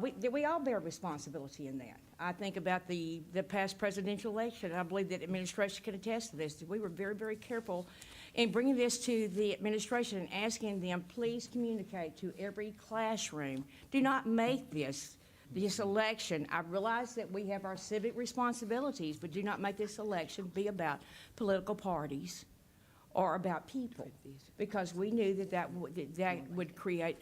we all bear responsibility in that. I think about the past presidential election. I believe that administration can attest to this. We were very, very careful in bringing this to the administration and asking them, please communicate to every classroom. Do not make this election. I realize that we have our civic responsibilities, but do not make this election be about political parties or about people, because we knew that would create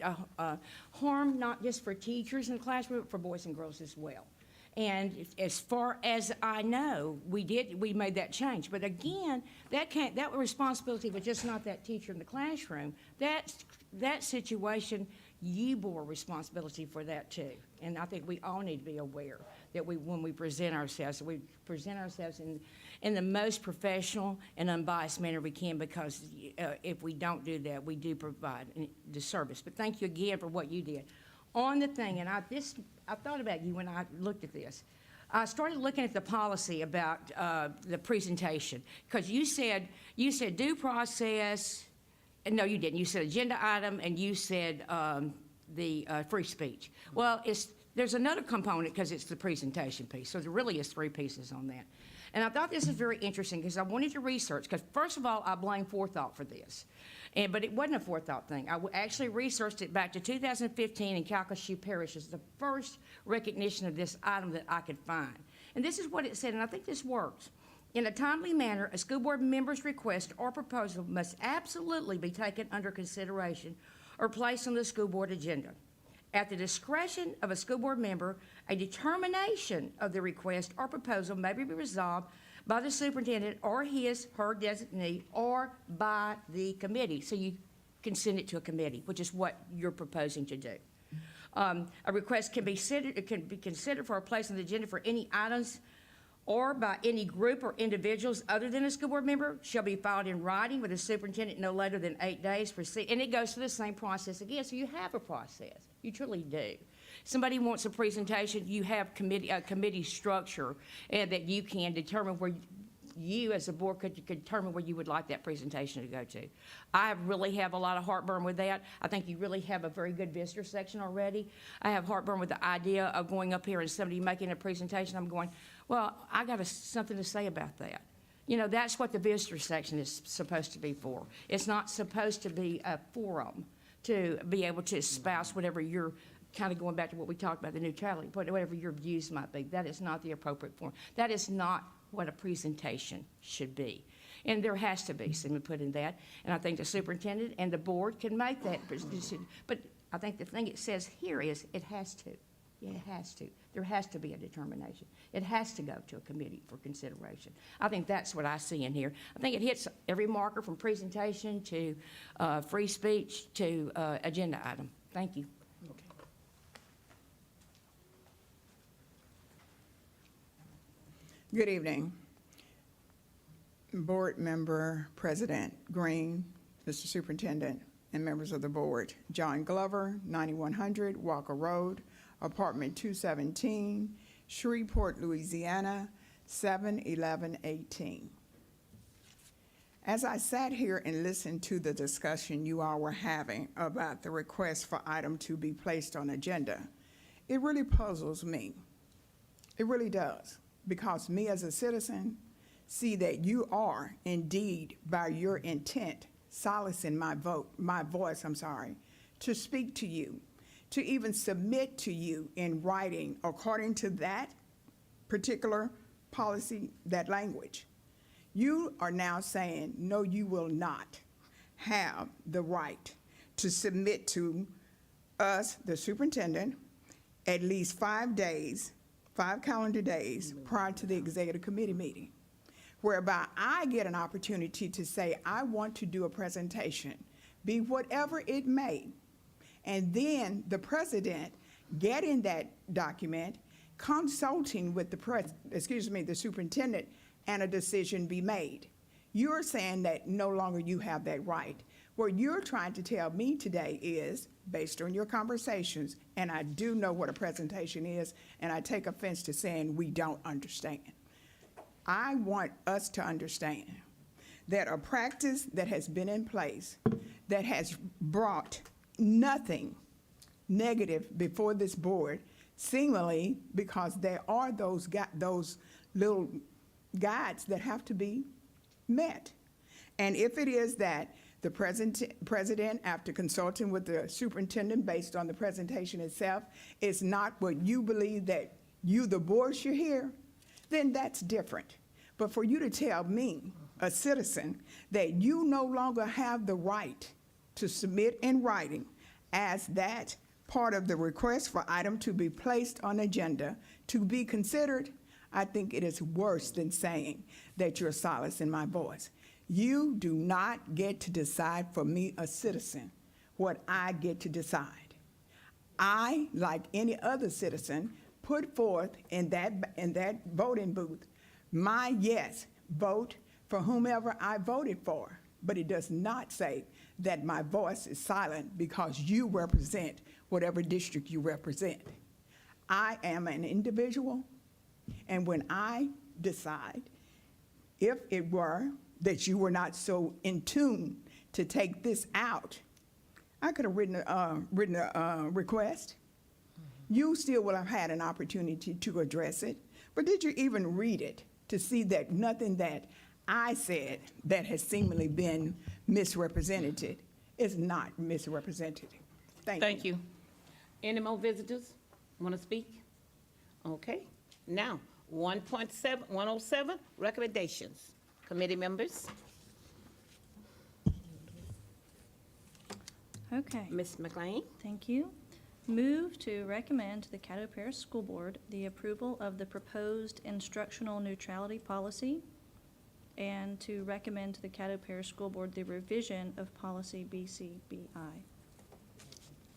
harm not just for teachers in the classroom, but for boys and girls as well. And as far as I know, we made that change. But again, that responsibility was just not that teacher in the classroom. That situation, you bore responsibility for that too. And I think we all need to be aware that when we present ourselves in the most professional and unbiased manner we can, because if we don't do that, we do provide a disservice. But thank you again for what you did. On the thing, and I thought about you when I looked at this. I started looking at the policy about the presentation, because you said due process. No, you didn't. You said agenda item, and you said the free speech. Well, there's another component, because it's the presentation piece. So there really is 3 pieces on that. And I thought this was very interesting, because I wanted to research, because first of all, I blame forethought for this. But it wasn't a forethought thing. I actually researched it back to 2015, and Calcasieu Parish is the first recognition of this item that I could find. And this is what it said, and I think this works. In a timely manner, a school board member's request or proposal must absolutely be taken under consideration or placed on the school board agenda. At the discretion of a school board member, a determination of the request or proposal may be resolved by the superintendent or her designee, or by the committee. So you can send it to a committee, which is what you're proposing to do. A request can be considered for a place on the agenda for any items or by any group or individuals other than a school board member, shall be filed in writing with the superintendent no later than 8 days. And it goes through the same process again. So you have a process. You truly do. Somebody wants a presentation, you have a committee structure, and that you can determine where you as a board could determine where you would like that presentation to go to. I really have a lot of heartburn with that. I think you really have a very good visitor section already. I have heartburn with the idea of going up here and somebody making a presentation. I'm going, well, I got something to say about that. You know, that's what the visitor section is supposed to be for. It's not supposed to be a forum to be able to espouse whatever you're, kind of going back to what we talked about, the neutrality, whatever your views might be. That is not the appropriate forum. That is not what a presentation should be. And there has to be some input in that. And I think the superintendent and the board can make that decision. But I think the thing it says here is it has to. Yeah, it has to. There has to be a determination. It has to go to a committee for consideration. I think that's what I see in here. I think it hits every marker from presentation to free speech to agenda item. Thank you. Okay. Good evening. Board Member President Green, Mr. Superintendent, and members of the board. John Glover, 9100 Walker Road, Apartment 217, Shreveport, Louisiana, 7/11/18. As I sat here and listened to the discussion you all were having about the request for item to be placed on agenda, it really puzzles me. It really does. Because me as a citizen see that you are indeed, by your intent, solacing my voice, to speak to you, to even submit to you in writing according to that particular policy, that language. You are now saying, no, you will not have the right to submit to us, the superintendent, at least 5 calendar days prior to the executive committee meeting, whereby I get an opportunity to say, I want to do a presentation, be whatever it may. And then the president getting that document, consulting with the superintendent, and a decision be made. You're saying that no longer you have that right. What you're trying to tell me today is, based on your conversations, and I do know what a presentation is, and I take offense to saying we don't understand. I want us to understand that a practice that has been in place that has brought nothing negative before this board, seemingly because there are those little guides that have to be met. And if it is that the president, after consulting with the superintendent based on the presentation itself, is not what you believe that you, the board, should hear, then that's different. But for you to tell me, a citizen, that you no longer have the right to submit in writing as that part of the request for item to be placed on agenda to be considered, I think it is worse than saying that you're solacing my voice. You do not get to decide for me, a citizen, what I get to decide. I, like any other citizen, put forth in that voting booth my yes, vote for whomever I voted for, but it does not say that my voice is silent because you represent whatever district you represent. I am an individual, and when I decide, if it were that you were not so in tune to take this out, I could have written a request. You still will have had an opportunity to address it, but did you even read it to see that nothing that I said that has seemingly been misrepresented is not misrepresented? Thank you. Any more visitors want to speak? Okay. Now, 107, recommendations. Committee members, Okay. Ms. McLean. Thank you. Move to recommend to the Caddo Parish School Board the approval of the proposed instructional neutrality policy and to recommend to the Caddo Parish School Board the revision of policy BCBI,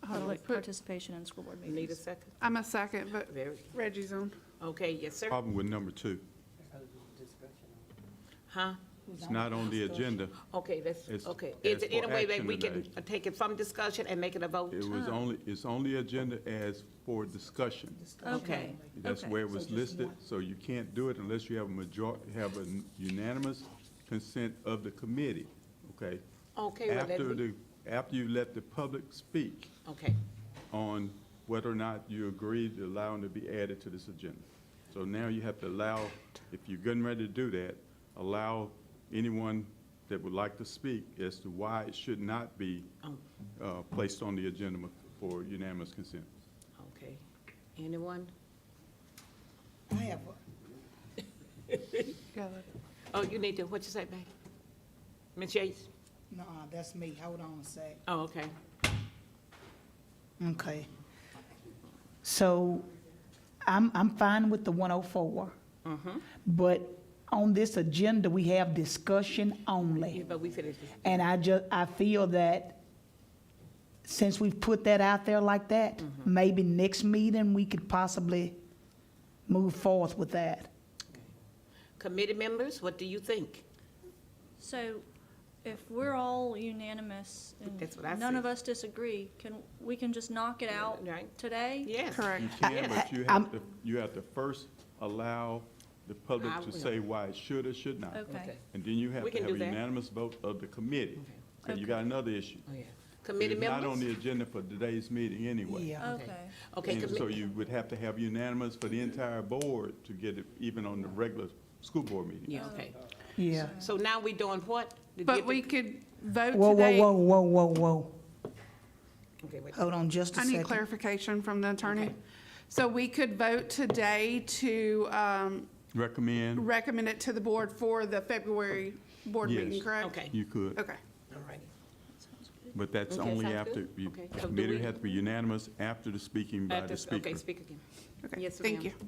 public participation in school board meetings. Need a second? I'm a second, but Very. Reggie's on. Okay, yes, sir. Problem with number 2, Huh? it's not on the agenda. Okay, that's, It's okay. as Is it any for way that action we can today. take it from discussion and make it a vote? It was only, it's on the agenda as for discussion. Okay. That's okay. where it was listed, so you can't do it unless you have have a unanimous consent of the committee, okay? Okay, well, then, After you let the public speak okay, on whether or not you agree to allow them to be added to this agenda. So now you have to allow, if you're getting ready to do that, allow anyone that would like to speak as to why it should not be placed on the agenda for unanimous consent. okay. Anyone? I have, Oh, you need to, what you say, babe? Ms. Yates? no, that's me. Hold on a sec. Oh, okay. Okay. So I'm fine with the 104. But on this agenda, we have discussion Yeah, only. but we finished this. And I feel that since we've put that out there like that, maybe next meeting, we could possibly move forth with that. Committee members, what do you think? So if we're all unanimous That's what I and none said. of us disagree, we can just knock it out Right. today? Yes. Correct. You can, but you have to first allow the public I to will. say why it should or should not. Okay. And then you have We to can have do a that. unanimous vote of the committee. Okay, you Okay. got another issue. Oh, yeah. Committee It's not on members? the agenda for today's meeting anyway. Yeah. Okay. Okay, And so commi- you would have to have unanimous for the entire board to get it even on the regular school board meeting. yeah, okay. Yeah. So now we doing what? To But give we it- could vote Whoa, whoa, today. whoa. Okay, wait. Hold on just a I need second. clarification from the attorney. Okay. So we could vote today to Recommend, recommend it to the board for the February board Yes. meeting, correct? Okay, you could, Okay. all right. but that's Okay, only sounds after, good. you- Okay, the so do committee we- has to be unanimous after the speaking by the Okay, speaker. speak again. Okay, Yes, thank ma'am. you.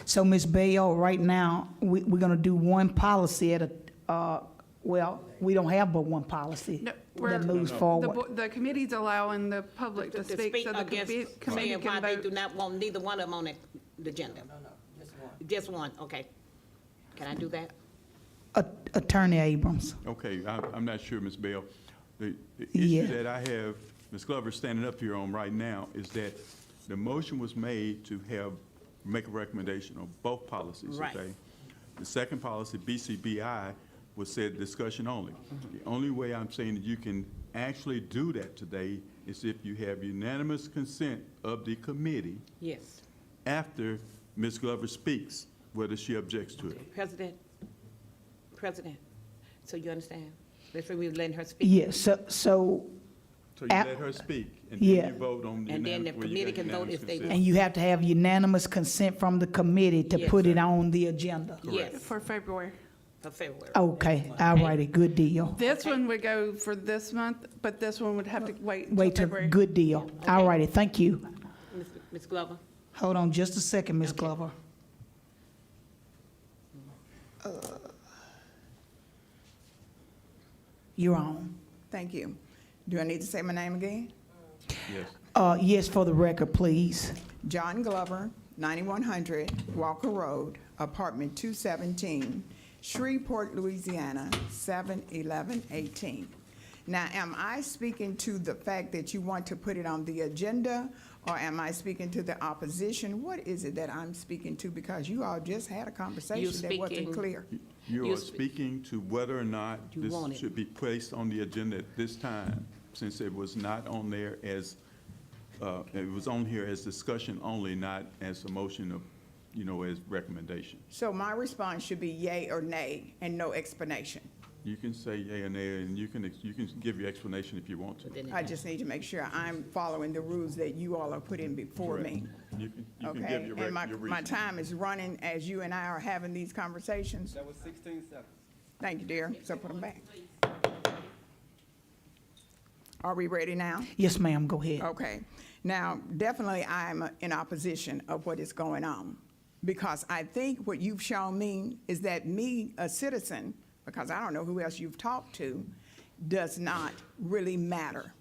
So, Ms. Bell, right now, we're gonna do one policy at a, well, we don't have but one policy No, that we're- moves The forward. the committee's allowing the public to speak, so the against, committee saying why can they do vote. not want neither one of them on the agenda. Just one, okay. Can I do that? Attorney Abrams. Okay, I'm not sure, Ms. Bell. The Yeah. issue that I have, Ms. Glover standing up here on right now, is that the motion was made to make a recommendation on both policies, Right. okay? The second policy, BCBI, was said discussion only. The only way I'm saying that you can actually do that today is if you have unanimous consent of the committee Yes. after Ms. Glover speaks, whether she objects to it. President, so you understand? That's why we letting her speak. Yeah, so, So you Ap- let her speak, and Yeah. then you vote on the And then the where you committee got can vote unanimous if they consent. and you have to have unanimous consent from the committee to Yes. put it on the agenda. Yes, For February. for February. Okay, all righty, good deal. This one would go for this month, but this one would have to wait until Wait till, February. good deal. All righty, thank you. Ms. Glover? Hold on just a second, Ms. Glover. You're on. Thank you. Do I need to say my name again? Yes. Yes, for the record, please. John Glover, 9100 Walker Road, apartment 217, Shreveport, Louisiana, 71118. Now, am I speaking to the fact that you want to put it on the agenda, or am I speaking to the opposition? What is it that I'm speaking to? Because you all just had a conversation that wasn't speaking- clear. You are speaking to whether or not You this want it. should be placed on the agenda at this time, since it was not on there as, it was on here as discussion only, not as a motion of, as recommendation. So my response should be yay or nay and no explanation. You can say yea or nay, and you can give your explanation if you want to. I just need to make sure I'm following the rules that you all are putting before me. You can give Okay? your And my reason. time is running as you and I are having these conversations. That was 16 seconds. Thank you, dear. So put them back. Are we ready now? Yes, ma'am, go ahead. Okay. Now, definitely I'm in opposition of what is going on, because I think what you've shown me is that me, a citizen, because I don't know who else you've talked to, does not really matter.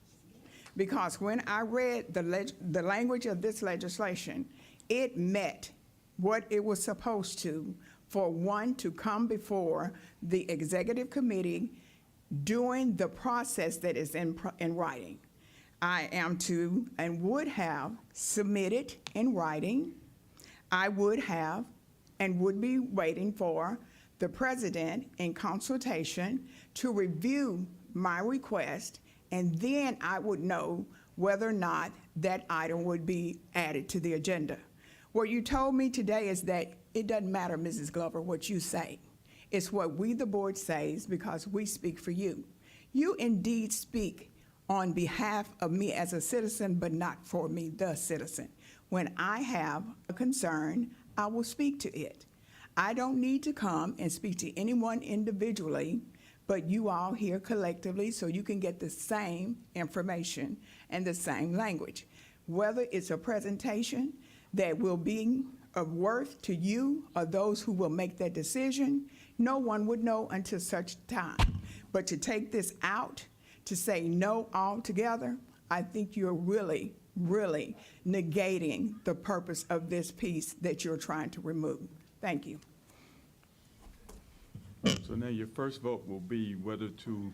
Because when I read the language of this legislation, it met what it was supposed to for one to come before the executive committee during the process that is in writing. I am to and would have submitted in writing. I would have and would be waiting for the president in consultation to review my request, and then I would know whether or not that item would be added to the agenda. What you told me today is that it doesn't matter, Mrs. Glover, what you say. It's what we, the board, says, because we speak for you. You indeed speak on behalf of me as a citizen, but not for me, the citizen. When I have a concern, I will speak to it. I don't need to come and speak to anyone individually, but you all here collectively so you can get the same information and the same language. Whether it's a presentation that will be of worth to you or those who will make that decision, no one would know until such time. But to take this out, to say no altogether, I think you're really, really negating the purpose of this piece that you're trying to remove. Thank you. So now your first vote will be whether to.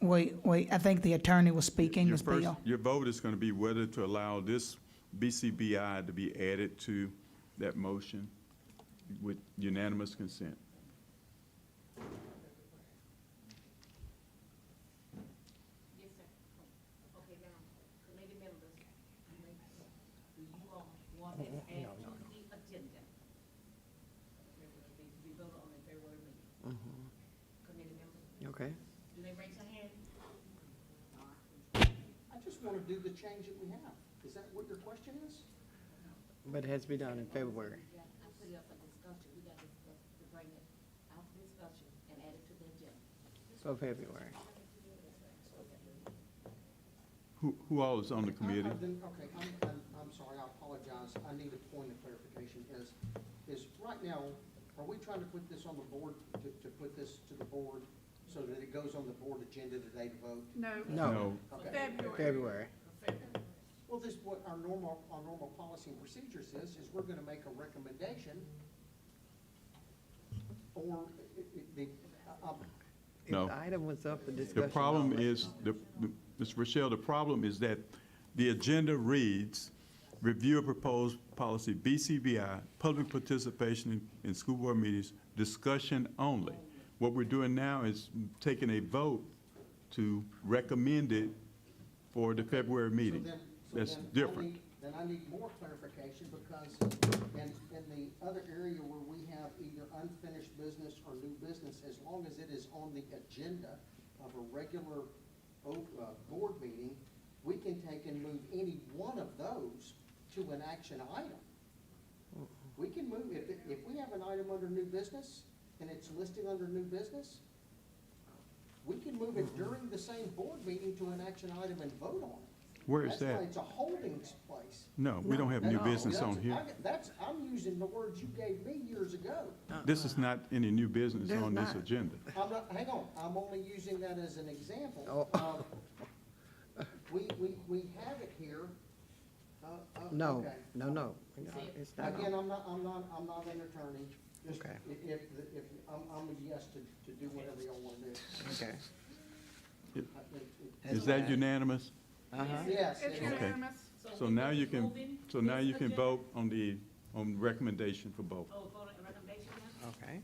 Wait, I think the attorney was speaking, Ms. Bell. Your vote is going to be whether to allow this BCBI to be added to that motion with unanimous consent. Yes, sir. Okay, now, committee members, do you all want it added to the agenda? We vote on the February meeting. Committee members, Okay. do they raise their hand? I just want to do the change that we have. Is that what your question is? But it has to be done in February. I put it up for discussion, we got to bring it out for discussion and add it to the agenda. So February. Who all is on the committee? Okay, I'm sorry, I apologize. I need a point of clarification. Is right now, are we trying to put this on the board, to put this to the board so that it goes on the board agenda today to vote? No. Okay. February. Well, this, what our normal policy and procedure says is we're gonna make a recommendation for the, No. The item was up for The discussion. problem only. is, Ms. Rochelle, the problem is that the agenda reads, review of proposed policy BCBI, public participation in school board meetings, discussion only. What we're doing now is taking a vote to recommend it for the February meeting. That's different. Then I need more clarification, because in the other area where we have either unfinished business or new business, as long as it is on the agenda of a regular board meeting, we can take and move any one of those to an action item. We can move, if we have an item under new business and it's listed under new business, we can move it during the same board meeting to an action item and vote on it. Where is That's why that? it's a holding place. No, we don't have new business on here. I'm using the words you gave me years ago. This is not any new business There's on this not. agenda. I'm not, hang on, I'm only using that as an example Oh. of, we have it here, No, Okay. no. It's not. Again, I'm not an attorney. Just Okay. If, I'm a yes to do whatever y'all want to do. Okay. Is that unanimous? Yes. It's it is. unanimous. So now you can, vote on the, recommendation for both. Oh, vote on recommendation now? Okay.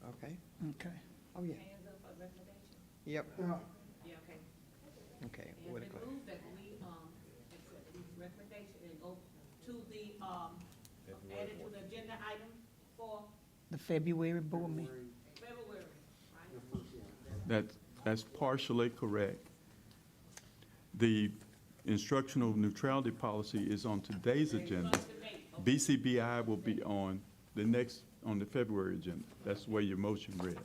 Okay. Okay. Oh, yeah. Hands up for recommendation? Yep. Yeah, okay. Okay. It What has do been moved that we, accept these recommendations and go to the, add it to the agenda item for The February board meeting. February, right? That's partially correct. The instructional neutrality policy is on today's agenda. BCBI will be on the February agenda. That's the way your motion read.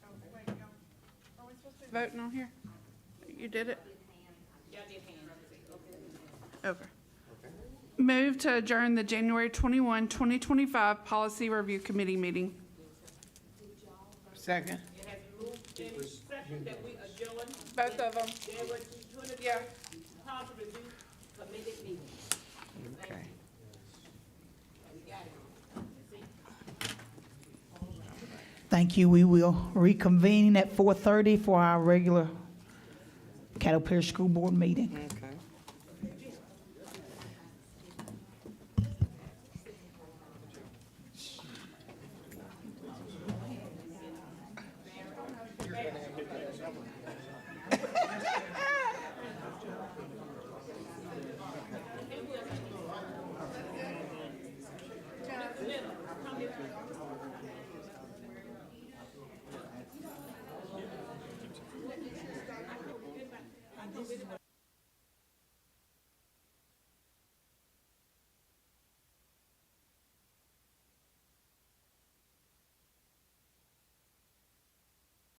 Are we supposed to be voting on here? You did it? Y'all did hand, Okay. Move to adjourn the January 21, 2025 Policy Review Committee meeting. Second. It has been moved in second that we adjourn Both of them. January 23rd Yeah. policy review committee meeting. Okay. We got it. Thank you. We will reconvene at 4:30 for our regular Caddo Parish School Board meeting. Okay.